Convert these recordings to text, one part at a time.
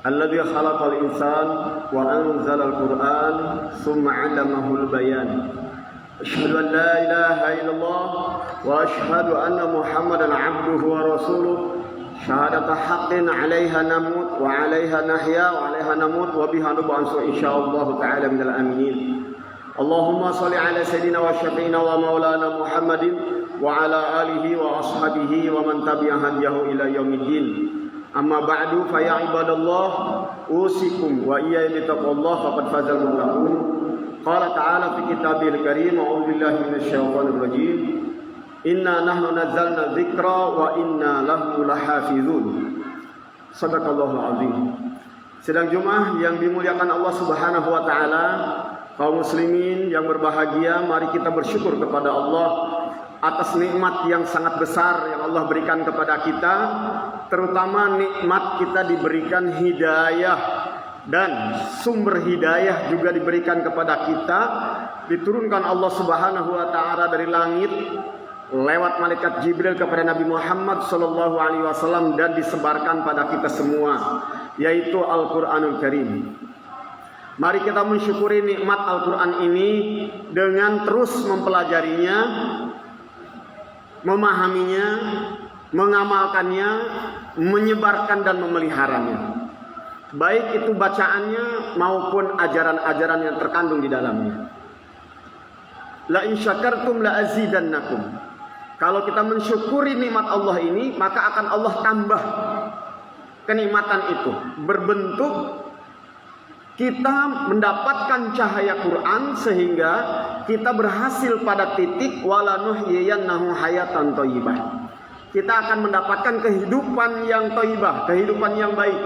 الذي خلق الإنسان وأنزل القرآن ثم علمه البيان أشهد أن لا إله إلا الله وأشهد أن محمدا عبده ورسوله شهادة حق عليها نموت وعليها نحيا وعليها نموت وبها نبعث إن شاء الله تعالى من الآمنين اللهم صل على سيدنا وشفينا ومولانا محمد وعلى آله وأصحابه ومن تبع هديه إلى يوم الدين أما بعد فيا عباد الله أوصيكم وإياي بتقوى الله فقد فاز المتقون قال تعالى في كتابه الكريم أعوذ بالله من الشيطان الرجيم إنا نحن نزلنا الذكر وإنا له لحافظون صدق الله العظيم. Sidang Jumat yang dimuliakan Allah Subhanahu wa taala, kaum muslimin yang berbahagia, mari kita bersyukur kepada Allah atas nikmat yang sangat besar yang Allah berikan kepada kita, terutama nikmat kita diberikan hidayah dan sumber hidayah juga diberikan kepada kita, diturunkan Allah Subhanahu wa taala dari langit lewat malaikat Jibril kepada Nabi Muhammad sallallahu alaihi wasallam dan disebarkan pada kita semua, yaitu Al-Qur'anul Karim. Mari kita mensyukuri nikmat Al-Qur'an ini dengan terus mempelajarinya, memahaminya, mengamalkannya, menyebarkan dan memeliharanya. Baik itu bacaannya maupun ajaran-ajaran yang terkandung di dalamnya. La in syakartum la azidannakum. Kalau kita mensyukuri nikmat Allah ini, maka akan Allah tambah kenikmatan itu berbentuk kita mendapatkan cahaya Quran sehingga kita berhasil pada titik wala nuhyiyannahu hayatan thayyibah. Kita akan mendapatkan kehidupan yang thayyibah, kehidupan yang baik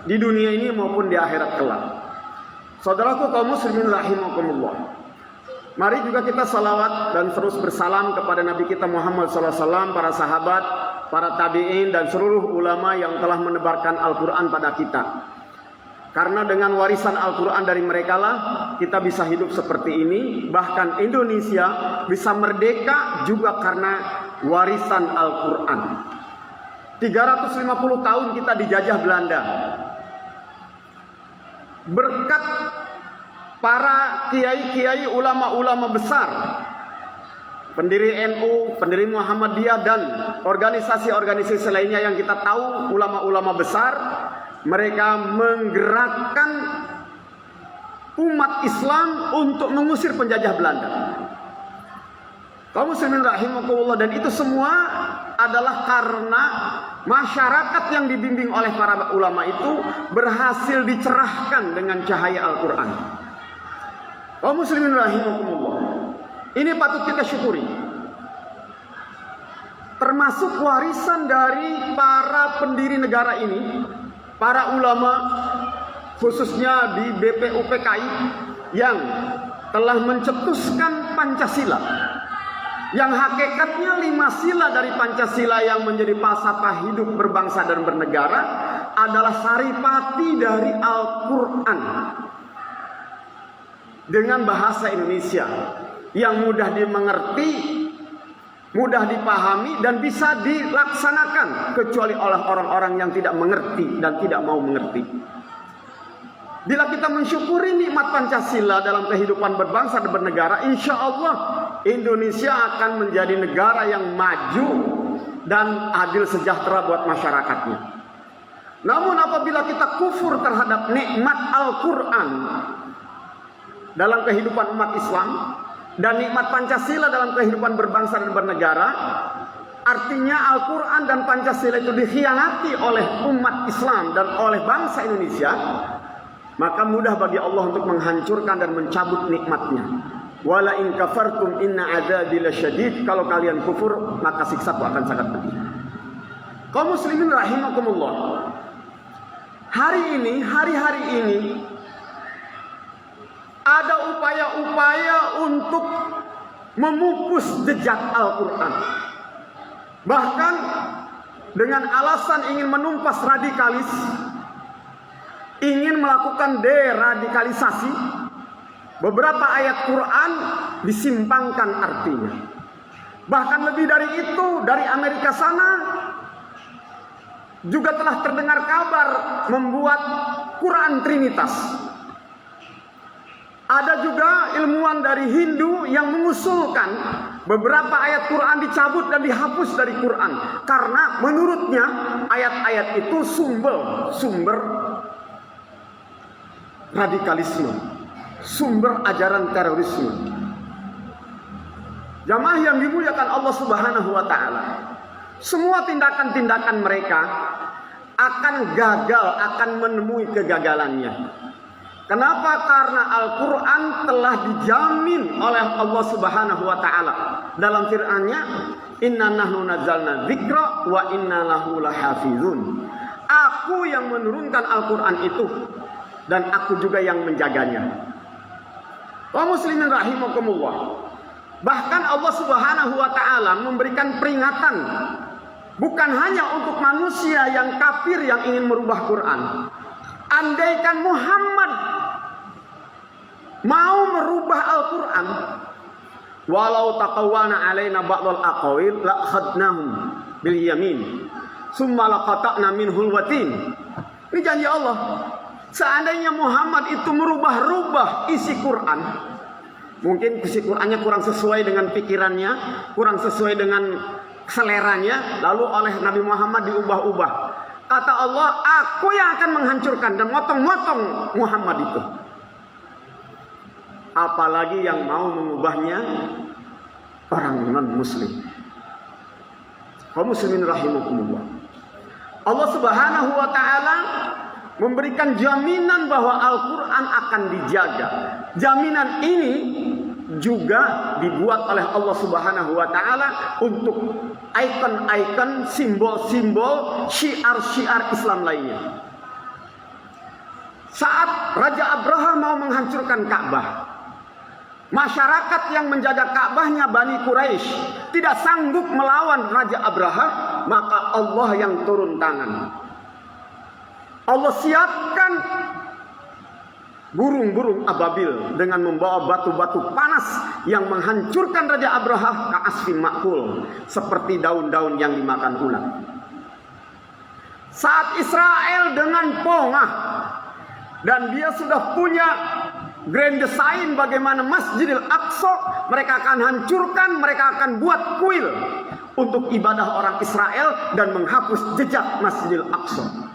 di dunia ini maupun di akhirat kelak. Saudaraku kaum muslimin rahimakumullah. Mari juga kita salawat dan terus bersalam kepada Nabi kita Muhammad SAW, para sahabat, para tabi'in dan seluruh ulama yang telah menebarkan Al-Quran pada kita. Karena dengan warisan Al-Quran dari mereka lah kita bisa hidup seperti ini. Bahkan Indonesia bisa merdeka juga karena warisan Al-Quran. 350 tahun kita dijajah Belanda. Berkat para kiai-kiai ulama-ulama besar, pendiri NU, pendiri Muhammadiyah dan organisasi-organisasi lainnya yang kita tahu ulama-ulama besar, mereka menggerakkan umat Islam untuk mengusir penjajah Belanda. Kaum muslimin rahimakumullah, dan itu semua adalah karena masyarakat yang dibimbing oleh para ulama itu berhasil dicerahkan dengan cahaya Al-Quran. Kaum muslimin rahimakumullah, ini patut kita syukuri. Termasuk warisan dari para pendiri negara ini, para ulama khususnya di BPUPKI yang telah mencetuskan Pancasila, yang hakikatnya 5 sila dari Pancasila yang menjadi falsafah hidup berbangsa dan bernegara adalah saripati dari Al-Quran dengan bahasa Indonesia yang mudah dimengerti, mudah dipahami dan bisa dilaksanakan kecuali oleh orang-orang yang tidak mengerti dan tidak mau mengerti. Bila kita mensyukuri nikmat Pancasila dalam kehidupan berbangsa dan bernegara, insya Allah Indonesia akan menjadi negara yang maju dan adil sejahtera buat masyarakatnya. Namun apabila kita kufur terhadap nikmat Al-Quran dalam kehidupan umat Islam dan nikmat Pancasila dalam kehidupan berbangsa dan bernegara, artinya Al-Quran dan Pancasila itu dikhianati oleh umat Islam dan oleh bangsa Indonesia, maka mudah bagi Allah untuk menghancurkan dan mencabut nikmatnya. Wala in kafartum inna adzabi lasyadid. Kalau kalian kufur maka siksaku akan sangat pedih. Kaum muslimin rahimakumullah, hari ini ada upaya-upaya untuk memupus jejak Al-Quran. Bahkan dengan alasan ingin menumpas radikalis, ingin melakukan deradikalisasi, beberapa ayat Quran disimpangkan artinya. Bahkan lebih dari itu, dari Amerika sana juga telah terdengar kabar membuat Quran Trinitas. Ada juga ilmuwan dari Hindu yang mengusulkan beberapa ayat Quran dicabut dan dihapus dari Quran, karena menurutnya ayat-ayat itu sumber radikalisme, sumber ajaran terorisme. Jamaah yang dimuliakan Allah Subhanahu wa taala, semua tindakan-tindakan mereka akan gagal, akan menemui kegagalannya. Kenapa? Karena Al-Quran telah dijamin oleh Allah Subhanahu wa ta'ala dalam firman-Nya, inna nahnu nazzalna dzikra wa inna lahu lahafizun. Aku yang menurunkan Al-Quran itu dan aku juga yang menjaganya. Kaum muslimin rahimakumullah. Bahkan Allah Subhanahu wa ta'ala memberikan peringatan bukan hanya untuk manusia yang kafir yang ingin merubah Quran. Andaikan Muhammad mau merubah Al-Quran, walau taqawwalna alaina ba'dal aqawil la akhadnahum bil yamin summa laqata'na minhul watin. Ini janji Allah. Seandainya Muhammad itu merubah-rubah isi Quran, mungkin isi Qurannya kurang sesuai dengan pikirannya, kurang sesuai dengan seleranya, lalu oleh Nabi Muhammad diubah-ubah. Kata Allah, aku yang akan menghancurkan dan motong-motong Muhammad itu. Apalagi yang mau mengubahnya orang non-muslim. Kaum muslimin rahimakumullah. Allah Subhanahu wa ta'ala memberikan jaminan bahwa Al-Quran akan dijaga. Jaminan ini juga dibuat oleh Allah Subhanahu wa ta'ala untuk ikon-ikon, simbol-simbol, syiar-syiar Islam lainnya. Saat Raja Abraha mau menghancurkan Ka'bah, masyarakat yang menjaga Ka'bahnya Bani Quraisy tidak sanggup melawan Raja Abraha, maka Allah yang turun tangan. Allah siapkan burung-burung ababil dengan membawa batu-batu panas yang menghancurkan Raja Abraha ka'asfin ma'kul, seperti daun-daun yang dimakan ulat. Saat Israel dengan pongah dan dia sudah punya grand design bagaimana Masjidil Aqsa, mereka akan hancurkan, mereka akan buat kuil untuk ibadah orang Israel dan menghapus jejak Masjidil Aqsa.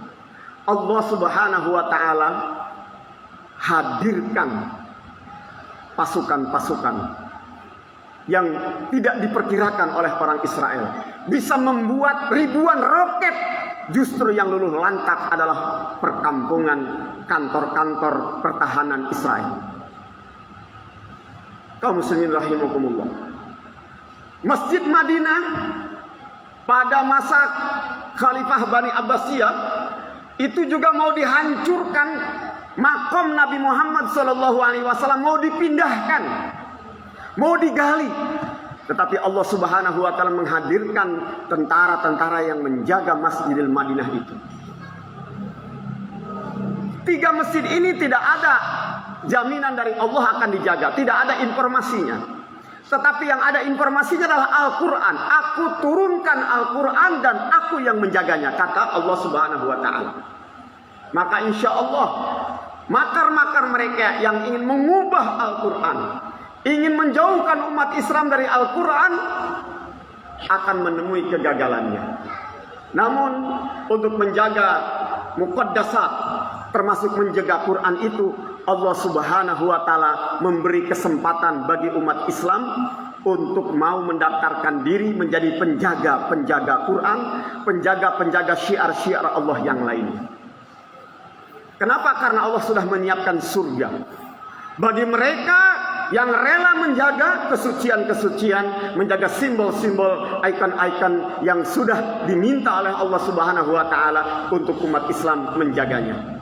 Allah Subhanahu wa ta'ala hadirkan pasukan-pasukan yang tidak diperkirakan oleh orang Israel, bisa membuat ribuan roket. Justru yang luluh lantak adalah perkampungan, kantor-kantor pertahanan Israel. Kaum muslimin rahimakumullah. Masjid Madinah pada masa Khalifah Bani Abbasiyah itu juga mau dihancurkan. Makom Nabi Muhammad SAW mau dipindahkan, mau digali, tetapi Allah Subhanahu wa ta'ala menghadirkan tentara-tentara yang menjaga Masjidil Madinah itu. 3 masjid ini tidak ada jaminan dari Allah akan dijaga, tidak ada informasinya. Tetapi yang ada informasinya adalah Al-Quran. Aku turunkan Al-Quran dan aku yang menjaganya, kata Allah Subhanahu wa ta'ala. Maka insya Allah makar-makar mereka yang ingin mengubah Al-Quran, ingin menjauhkan umat Islam dari Al-Quran, akan menemui kegagalannya. Namun untuk menjaga muqaddasat, termasuk menjaga Quran itu, Allah Subhanahu wa ta'ala memberi kesempatan bagi umat Islam untuk mau mendaftarkan diri menjadi penjaga-penjaga Quran, penjaga-penjaga syiar-syiar Allah yang lain. Kenapa? Karena Allah sudah menyiapkan surga bagi mereka yang rela menjaga kesucian-kesucian, menjaga simbol-simbol, ikon-ikon yang sudah diminta oleh Allah Subhanahu wa ta'ala untuk umat Islam menjaganya.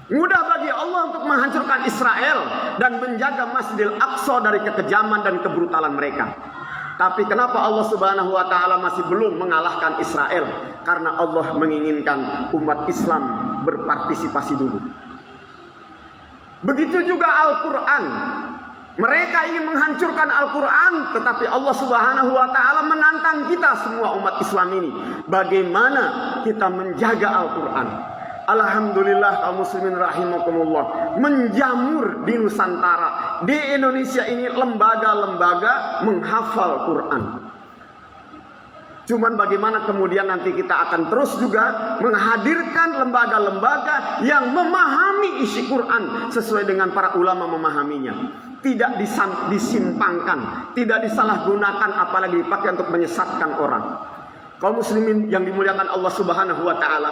Mudah bagi Allah untuk menghancurkan Israel dan menjaga Masjidil Aqsa dari kekejaman dan kebrutalan mereka. Tapi kenapa Allah Subhanahu wa ta'ala masih belum mengalahkan Israel? Karena Allah menginginkan umat Islam berpartisipasi dulu. Begitu juga Al-Quran. Mereka ingin menghancurkan Al-Quran, tetapi Allah Subhanahu wa Ta'ala menantang kita semua umat Islam ini. Bagaimana kita menjaga Al-Quran? Alhamdulillah kaum muslimin rahimakumullah, menjamur di Nusantara, di Indonesia ini lembaga-lembaga menghafal Quran. Cuman bagaimana kemudian nanti kita akan terus juga menghadirkan lembaga-lembaga yang memahami isi Quran sesuai dengan para ulama memahaminya. Tidak disimpangkan, tidak disalahgunakan, apalagi dipakai untuk menyesatkan orang. Kaum muslimin yang dimuliakan Allah Subhanahu wa Ta'ala,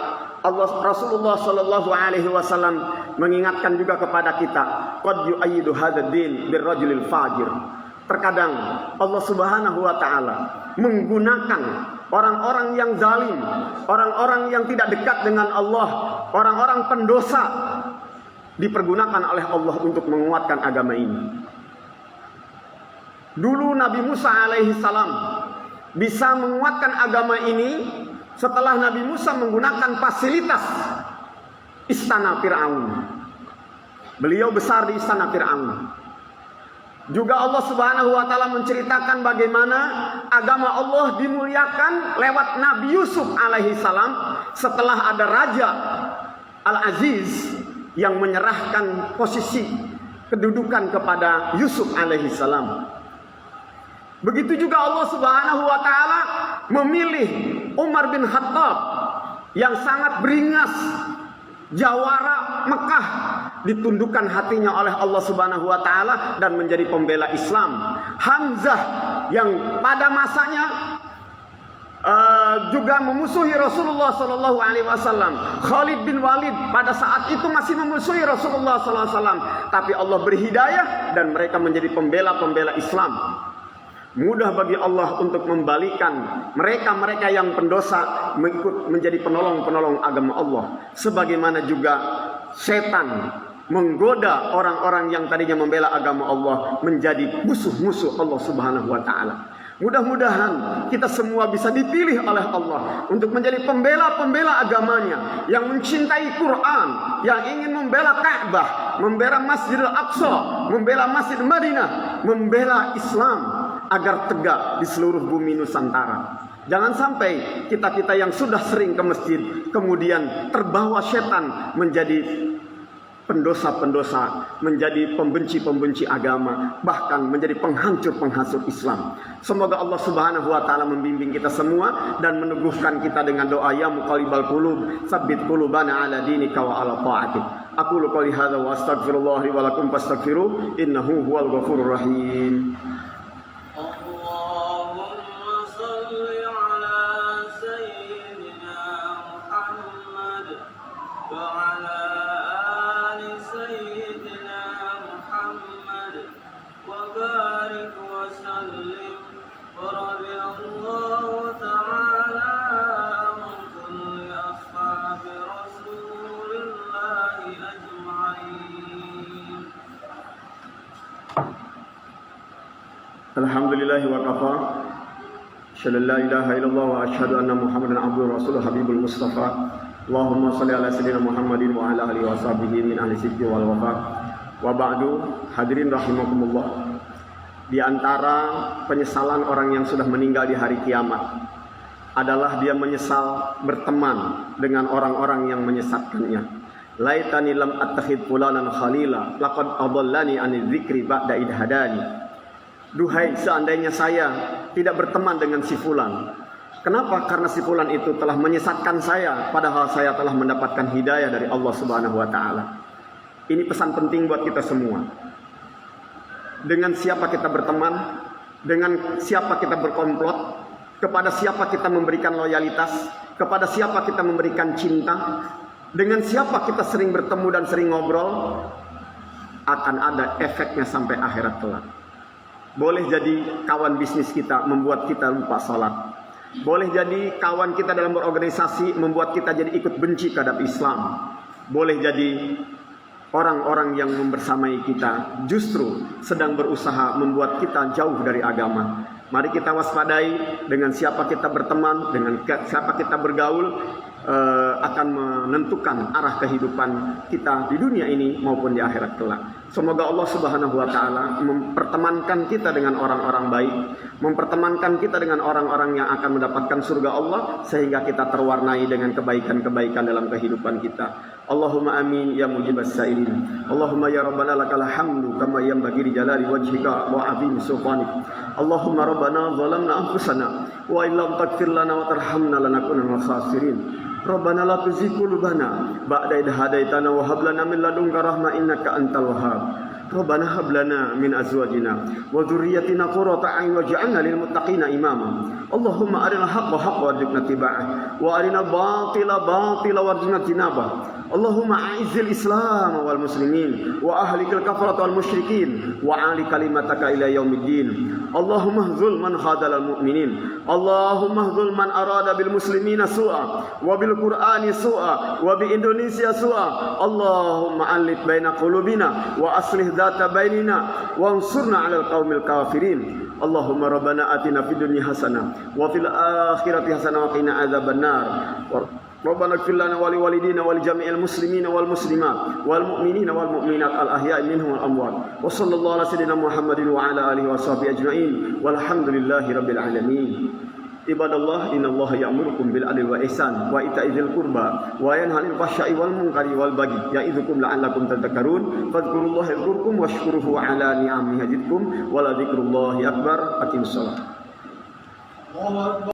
Rasulullah Shallallahu Alaihi Wasallam mengingatkan juga kepada kita, qad yu'ayyidu hadzal din birrajulil fajir. Terkadang Allah Subhanahu wa Ta'ala menggunakan orang-orang yang zalim, orang-orang yang tidak dekat dengan Allah, orang-orang pendosa, dipergunakan oleh Allah untuk menguatkan agama ini. Dulu Nabi Musa alaihi salam bisa menguatkan agama ini setelah Nabi Musa menggunakan fasilitas istana Fir'aun. Beliau besar di istana Fir'aun. Juga Allah Subhanahu wa Ta'ala menceritakan bagaimana agama Allah dimuliakan lewat Nabi Yusuf alaihi salam setelah ada Raja Al-Aziz yang menyerahkan posisi kedudukan kepada Yusuf alaihi salam. Begitu juga Allah Subhanahu wa Ta'ala memilih Umar bin Khattab yang sangat beringas, jawara Mekah, ditundukkan hatinya oleh Allah Subhanahu wa Ta'ala dan menjadi pembela Islam. Hamzah yang pada masanya juga memusuhi Rasulullah Sallallahu Alaihi Wasallam. Khalid bin Walid pada saat itu masih memusuhi Rasulullah Sallallahu Alaihi Wasallam, tapi Allah beri hidayah dan mereka menjadi pembela-pembela Islam. Mudah bagi Allah untuk membalikan mereka-mereka yang pendosa menjadi penolong-penolong agama Allah. Sebagaimana juga setan menggoda orang-orang yang tadinya membela agama Allah menjadi musuh-musuh Allah Subhanahu wa Ta'ala. Mudah-mudahan kita semua bisa dipilih oleh Allah untuk menjadi pembela-pembela agamanya, yang mencintai Quran, yang ingin membela Ka'bah, membela Masjidil Aqsa, membela Masjid Madinah, membela Islam agar tegak di seluruh bumi Nusantara. Jangan sampai kita-kita yang sudah sering ke masjid kemudian terbawa setan menjadi pendosa-pendosa, menjadi pembenci-pembenci agama, bahkan menjadi penghancur-penghancur Islam. Semoga Allah Subhanahu wa Ta'ala membimbing kita semua dan meneguhkan kita dengan doa ya muqallibal qulub, tsabbit qulubana ala dinika wa ala ta'atik. Aqulu qouli hadza wa astaghfirullah li wa lakum fastaghfiruh innahu huwal ghafurur rahim. Alhamdulillahi wa kafa. Asyhadu an la ilaha illallah wa asyhadu anna Muhammadan abduhu wa rasuluhu habibul mustafa. Allahumma shalli ala sayyidina Muhammadin wa ala alihi wa sahbihi min ahli sidqi wal wafa. Wa ba'du, hadirin rahimakumullah. Di antara penyesalan orang yang sudah meninggal di hari kiamat adalah dia menyesal berteman dengan orang-orang yang menyesatkannya. Laitani lam attakhid fulanan khalila laqad adallani anil dzikri ba'da id hadani. Duhai seandainya saya tidak berteman dengan si fulan. Kenapa? Karena si fulan itu telah menyesatkan saya, padahal saya telah mendapatkan hidayah dari Allah Subhanahu wa Ta'ala. Ini pesan penting buat kita semua. Dengan siapa kita berteman, dengan siapa kita berkomplot, kepada siapa kita memberikan loyalitas, kepada siapa kita memberikan cinta, dengan siapa kita sering bertemu dan sering ngobrol, akan ada efeknya sampai akhirat kelak. Boleh jadi kawan bisnis kita membuat kita lupa sholat. Boleh jadi kawan kita dalam berorganisasi membuat kita jadi ikut benci terhadap Islam. Boleh jadi orang-orang yang membersamai kita justru sedang berusaha membuat kita jauh dari agama. Mari kita waspadai dengan siapa kita berteman, dengan siapa kita bergaul. akan menentukan arah kehidupan kita di dunia ini maupun di akhirat kelak. Semoga Allah Subhanahu wa taala mempertemankan kita dengan orang-orang baik, mempertemankan kita dengan orang-orang yang akan mendapatkan surga Allah, sehingga kita terwarnai dengan kebaikan-kebaikan dalam kehidupan kita. Allahumma amin ya mujibas sa'ilin. Allahumma ya rabbana lakal hamdu kama yanbaghi li jalali wajhika wa 'azimi sultanik. Allahumma rabbana zalamna anfusana wa illam taghfir lana wa tarhamna lanakunanna minal khasirin. Rabbana la tuzigh qulubana ba'da idh hadaitana wa hab lana min ladunka rahmah innaka antal wahhab. Rabbana hab lana min azwajina wa dhurriyyatina qurrata a'yun waj'alna lil muttaqina imama. Allahumma arinal haqqa haqqan warzuqna ittiba'ah wa arinal batila batila warzuqna ijtinabah. Allahumma a'izzil Islam wal muslimin wa ahlikal kafarat wal musyrikin wa 'ali kalimataka ila yaumiddin. Allahumma hzul man khadalal mu'minin. Allahumma hzul man arada bil muslimina su'a wa bil qur'ani su'a wa bi Indonesia su'a. Allahumma alif baina qulubina wa aslih dhata bainina wansurna 'alal qaumil kafirin. Allahumma rabbana atina fid dunya hasanah wa fil akhirati hasanah wa qina adzabannar. Rabbana ighfir lana wa liwalidina wa lijami'il muslimina wal muslimat wal mu'minina wal mu'minat al ahya'i minhum wal amwat. Wa sallallahu ala sayyidina Muhammadin wa ala alihi wa sahbihi ajma'in. Walhamdulillahi rabbil alamin. Ibadallah, innallaha ya'murukum bil 'adli wa ihsan wa ita'i dzil qurba wa yanha 'anil fahsya'i wal munkari wal baghi ya'idzukum la'allakum tadhakkarun. Fadhkurullaha yadhkurkum washkuruhu 'ala ni'amihi yazidkum wa la dzikrullahi akbar. Aqimus shalah.